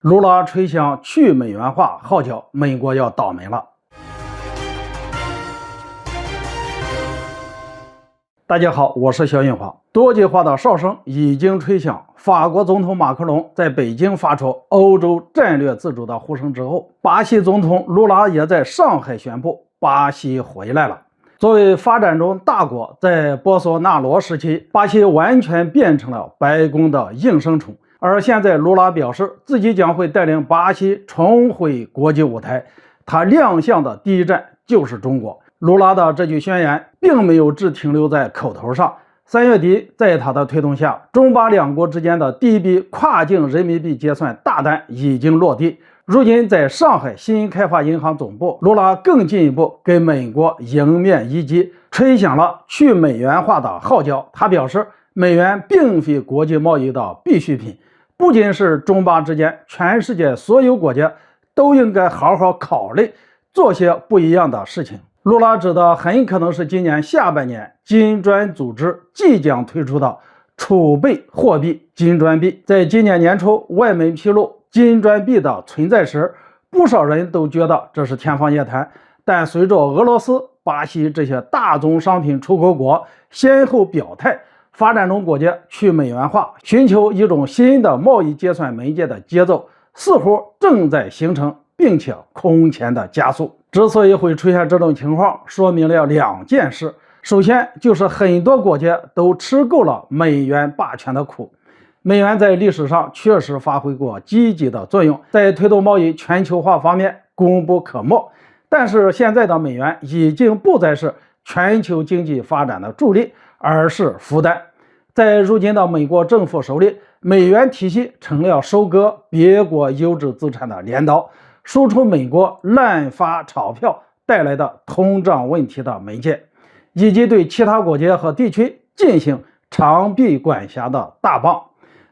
卢拉吹响去美元化号角，美国要倒霉了。大家好，我是肖运华。多极化的哨声已经吹响，法国总统马克龙在北京发出欧洲战略自主的呼声之后，巴西总统卢拉也在上海宣布巴西回来了。作为发展中大国，在波索纳罗时期，巴西完全变成了白宫的应声虫。而现在卢拉表示自己将会带领巴西重回国际舞台，他亮相的第一站就是中国。卢拉的这句宣言并没有只停留在口头上。3月底，在他的推动下，中巴两国之间的第一笔跨境人民币结算大单已经落地。如今在上海新开发银行总部，卢拉更进一步给美国迎面一击，吹响了去美元化的号角。他表示，美元并非国际贸易的必需品，不仅是中巴之间，全世界所有国家都应该好好考虑做些不一样的事情。卢拉指的很可能是今年下半年金砖组织即将推出的储备货币金砖币。在今年年初外媒披露金砖币的存在时，不少人都觉得这是天方夜谭，但随着俄罗斯、巴西这些大宗商品出口国先后表态，发展中国家去美元化，寻求一种新的贸易结算媒介的节奏似乎正在形成，并且空前的加速。之所以会出现这种情况，说明了两件事。首先就是很多国家都吃够了美元霸权的苦。美元在历史上确实发挥过积极的作用，在推动贸易全球化方面功不可没。但是现在的美元已经不再是全球经济发展的助力，而是负担。在如今的美国政府手里，美元体系成了收割别国优质资产的镰刀，输出美国滥发钞票带来的通胀问题的媒介，以及对其他国家和地区进行长臂管辖的大棒。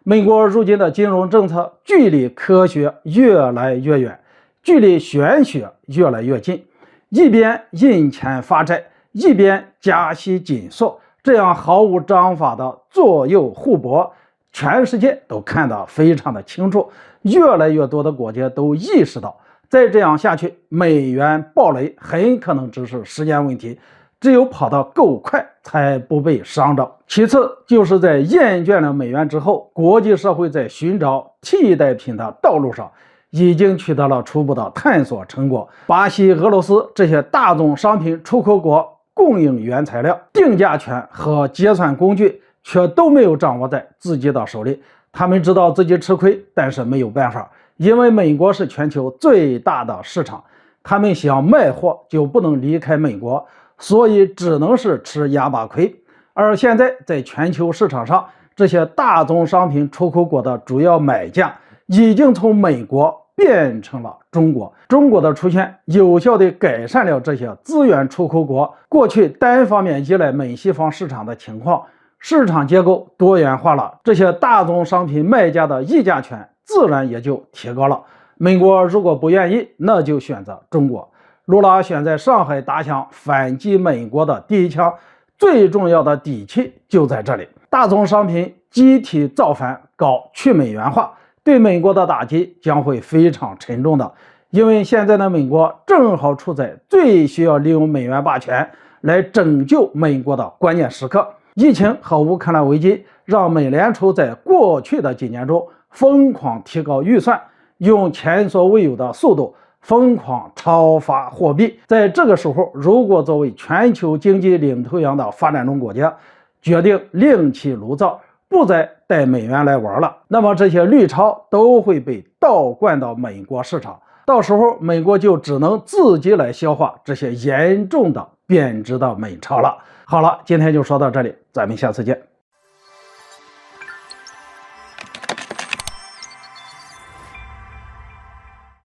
美国如今的金融政策距离科学越来越远，距离玄学越来越近，一边印钱发债，一边加息紧缩，这样毫无章法的左右互搏，全世界都看得非常的清楚。越来越多的国家都意识到，再这样下去，美元暴雷很可能只是时间问题，只有跑得够快才不被伤着。其次就是在厌倦了美元之后，国际社会在寻找替代品的道路上已经取得了初步的探索成果。巴西、俄罗斯这些大宗商品出口国供应原材料、定价权和结算工具却都没有掌握在自己的手里。他们知道自己吃亏，但是没有办法，因为美国是全球最大的市场，他们想卖货就不能离开美国，所以只能是吃哑巴亏。而现在在全球市场上，这些大宗商品出口国的主要买家已经从美国变成了中国。中国的出现有效地改善了这些资源出口国过去单方面依赖美西方市场的情况，市场结构多元化了，这些大宗商品卖家的议价权自然也就提高了。美国如果不愿意，那就选择中国。卢拉选在上海打响反击美国的第一枪，最重要的底气就在这里。大宗商品集体造反，搞去美元化，对美国的打击将会非常沉重的，因为现在的美国正好处在最需要利用美元霸权来拯救美国的关键时刻。疫情和乌克兰危机让美联储在过去的几年中疯狂提高预算，用前所未有的速度疯狂超发货币。在这个时候，如果作为全球经济领头羊的发展中国家决定另起炉灶，不再带美元来玩了，那么这些绿钞都会被倒灌到美国市场，到时候美国就只能自己来消化这些严重的贬值的美钞了。好了，今天就说到这里，咱们下次见。